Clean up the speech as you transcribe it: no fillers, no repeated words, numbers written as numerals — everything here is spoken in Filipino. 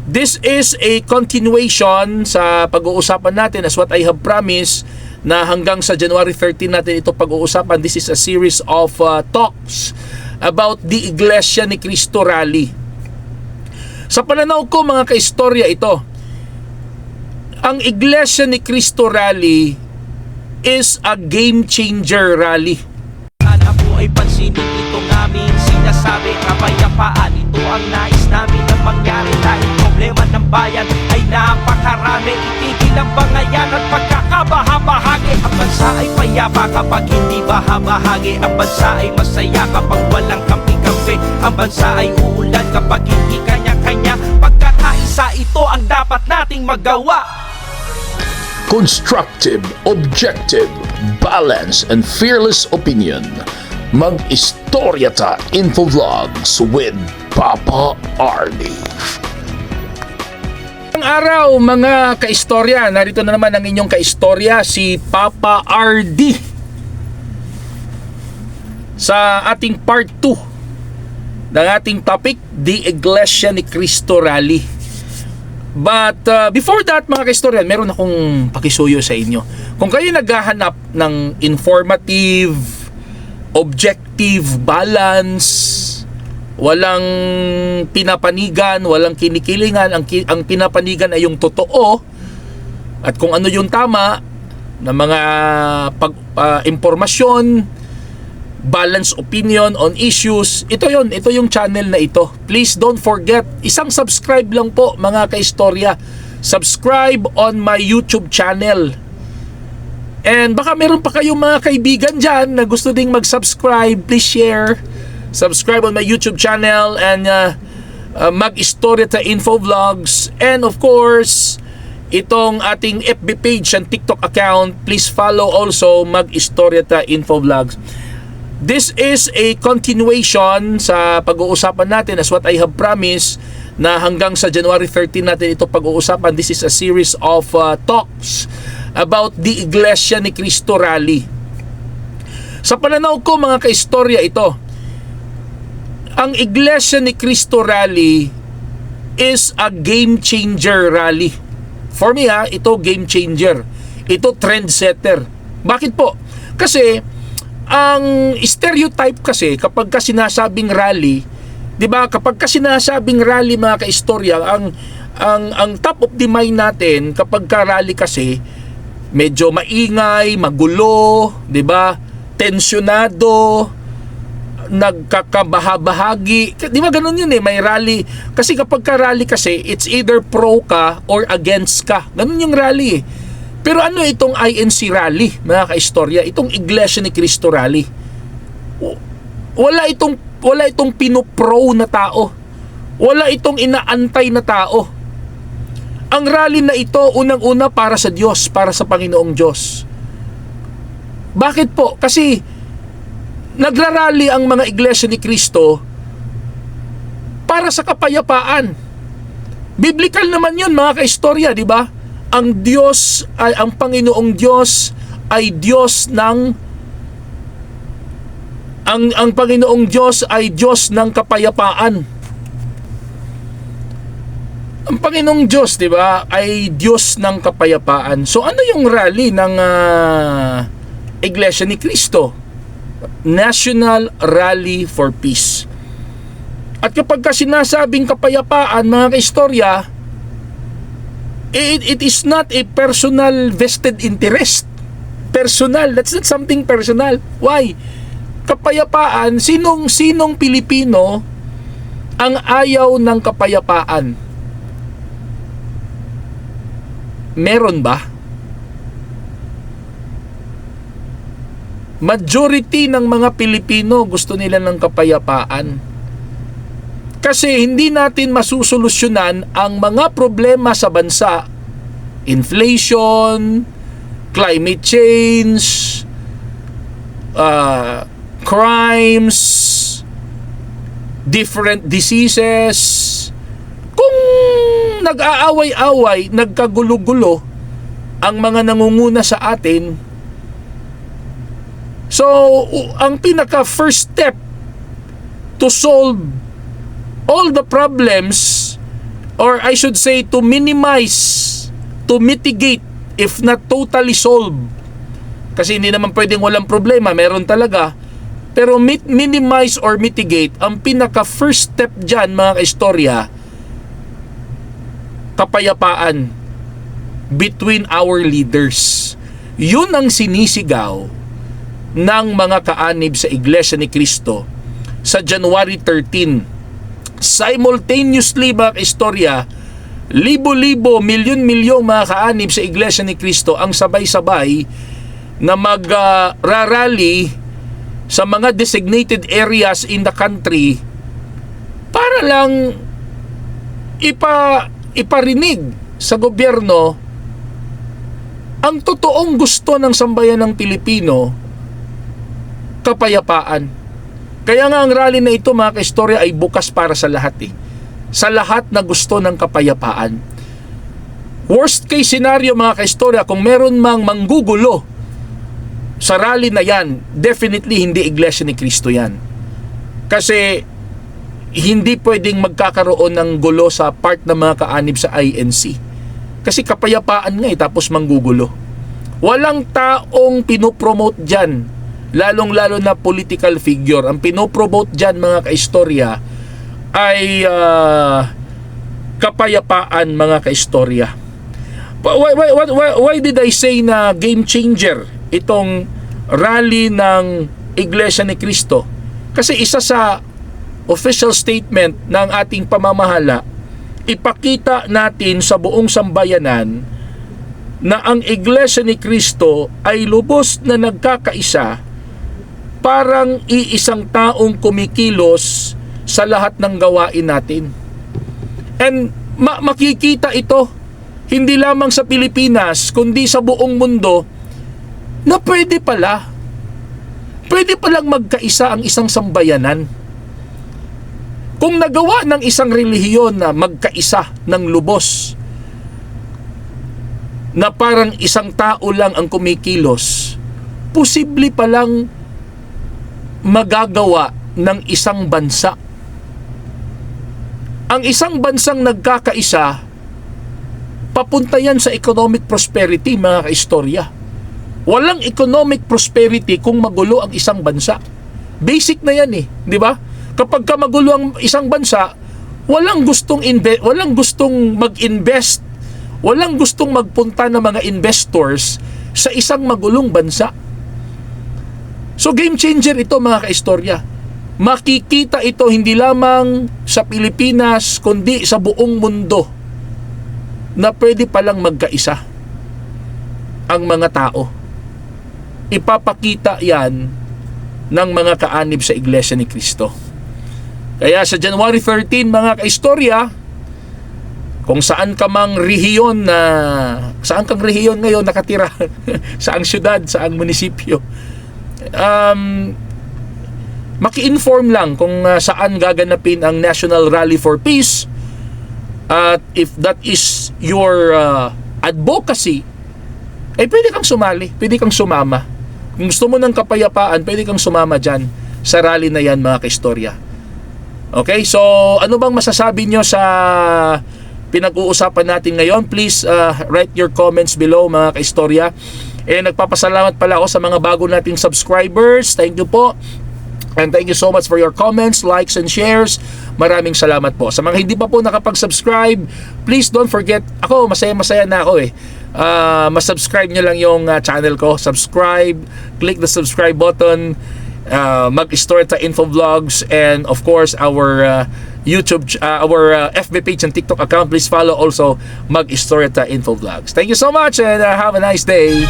This is a continuation sa pag-uusapan natin as what I have promised na hanggang sa January 13 natin ito pag-uusapan. This is a series of talks about the Iglesia ni Cristo Rally. Sa pananaw ko mga kaistorya ito, ang Iglesia ni Cristo Rally is a game changer rally. Sana po ay pansinin itong aming sinasabi. Kapayapaan, ito ang nais namin na mangyari. Dahil problema ng bayan ay napakarami. Itigil ang bangayan at pagkakabahabahagi. Ang bansa ay payapa kapag hindi bahabahagi. Ang bansa ay masaya kapag walang kampi-kampi. Ang bansa ay uulan kapag hindi kanya-kanya. Pagkakaisa, ito ang dapat nating magawa. Constructive, objective, balanced, and fearless opinion. Mag-istorya ta Infovlogs with Papa Arnie. Ang araw mga kaistorya, narito na naman ang inyong kaistorya, si Papa RD. Sa ating part 2 ng ating topic, The Iglesia ni Cristo Rally. But before that mga kaistoryan, meron akong pakisuyo sa inyo. Kung kayo naghahanap ng informative, objective, balance, walang pinapanigan, walang kinikilingan, ang pinapanigan ay yung totoo at kung ano yung tama na mga impormasyon, balanced opinion on issues, ito yung channel na ito. Please don't forget, isang subscribe lang po mga kaistorya. Subscribe on my YouTube channel. And baka meron pa kayong mga kaibigan dyan na gusto ding mag-subscribe. Please share. Subscribe on my YouTube channel and mag-istorya ta Infovlogs. And of course, itong ating FB page and TikTok account, please follow also mag-istorya ta Infovlogs. This is a continuation sa pag-uusapan natin as what I have promised na hanggang sa January 13 natin ito pag-uusapan. This is a series of talks about the Iglesia ni Cristo Rally. Sa pananaw ko mga kaistorya ito, ang Iglesia ni Cristo Rally is a game changer rally. For me ito game changer. Ito trendsetter. Bakit po? Kasi ang stereotype kasi kapag ka sinasabing rally, 'di ba? Kapag ka sinasabing rally mga kaistorya, ang top of the mind natin kapag ka rally kasi medyo maingay, magulo, 'di ba? Tensyonado, nagkakabahabahagi. 'Di ba ganoon 'yun may rally. Kasi kapag ka rally kasi, it's either pro ka or against ka. Ganoon yung rally Pero ano itong INC rally, mga kaistorya? Itong Iglesia ni Cristo rally. Wala itong pinopro na tao. Wala itong inaantay na tao. Ang rally na ito, unang-una para sa Diyos, para sa Panginoong Diyos. Bakit po? Kasi nagrarally ang mga Iglesia ni Cristo para sa kapayapaan. Biblical naman yun mga kaistorya, di ba? Ang Diyos ay, ang Panginoong Diyos ay Diyos ng ang Panginoong Diyos ay Diyos ng kapayapaan. Ang Panginoong Diyos, di ba, ay Diyos ng kapayapaan. So ano yung rally ng Iglesia ni Cristo? National Rally for Peace. At kapag ka sinasabing kapayapaan, mga kaistorya, it is not a personal vested interest. Personal, that's not something personal. Why? Kapayapaan, sinong Pilipino ang ayaw ng kapayapaan? Meron ba? Majority ng mga Pilipino gusto nila ng kapayapaan. Kasi hindi natin masusolusyonan ang mga problema sa bansa. Inflation, climate change, crimes, different diseases. Kung nag-aaway-away, nagkagulo-gulo ang mga nangunguna sa atin, so ang pinaka first step to solve all the problems or I should say to minimize, to mitigate, if not totally solve. Kasi hindi naman pwedeng walang problema, meron talaga. Pero minimize or mitigate, ang pinaka first step dyan mga kaistorya, kapayapaan between our leaders. Yun ang sinisigaw ng mga kaanib sa Iglesia ni Cristo sa January 13. Simultaneously mga kaistorya, libo-libo, milyon-milyong mga kaanib sa Iglesia ni Cristo ang sabay-sabay na mag-rally sa mga designated areas in the country para lang iparinig sa gobyerno ang totoong gusto ng sambayan ng Pilipino, kapayapaan. Kaya nga ang rally na ito mga kaistorya ay bukas para sa lahat sa lahat na gusto ng kapayapaan. Worst case scenario mga kaistorya, kung meron mang manggugulo sa rally na yan, definitely hindi Iglesia ni Cristo yan. Kasi hindi pwedeng magkakaroon ng gulo sa part ng mga kaanib sa INC. Kasi kapayapaan nga tapos manggugulo. Walang taong pinopromote dyan, lalong-lalo na political figure. Ang pinopromote dyan mga kaistorya ay kapayapaan mga kaistorya. Why did I say na game changer itong rally ng Iglesia ni Cristo? Kasi isa sa official statement ng ating pamamahala, ipakita natin sa buong sambayanan na ang Iglesia ni Cristo ay lubos na nagkakaisa, parang iisang taong kumikilos sa lahat ng gawain natin. And makikita ito hindi lamang sa Pilipinas kundi sa buong mundo na pwede palang magkaisa ang isang sambayanan. Kung nagawa ng isang relihiyon na magkaisa ng lubos, na parang isang tao lang ang kumikilos, posible palang magagawa ng isang bansa. Ang isang bansang nagkakaisa, papunta yan sa economic prosperity mga kaistorya. Walang economic prosperity kung magulo ang isang bansa. Basic na yan di ba? Kapag ka magulo ang isang bansa, walang gustong mag-invest, walang gustong magpunta ng mga investors sa isang magulong bansa. So game changer ito mga kaistorya. Makikita ito hindi lamang sa Pilipinas kundi sa buong mundo na pwede palang magkaisa ang mga tao. Ipapakita yan ng mga kaanib sa Iglesia ni Cristo. Kaya sa January 13 mga kaistorya, kung saan ka mang rehiyon saan kang rehiyon ngayon nakatira, saang syudad, saang munisipyo, maki-inform lang kung saan gaganapin ang National Rally for Peace. At if that is your advocacy, pwede kang sumali, pwede kang sumama. Kung gusto mo ng kapayapaan, pwede kang sumama dyan sa rally na yan mga kaistorya. Okay, so ano bang masasabi nyo sa pinag-uusapan natin ngayon? Please write your comments below mga kaistorya. Nagpapasalamat pala ako sa mga bago nating subscribers. Thank you po. And thank you so much for your comments, likes, and shares. Maraming salamat po. Sa mga hindi pa po nakapag-subscribe, please don't forget, ako masaya-masaya na ako mas-subscribe nyo lang yung channel ko. Subscribe, click the subscribe button, mag-Istorya Info Vlogs, and of course our YouTube, our FB page and TikTok account. Please follow also mag-Istorya Info Vlogs. Thank you so much and have a nice day.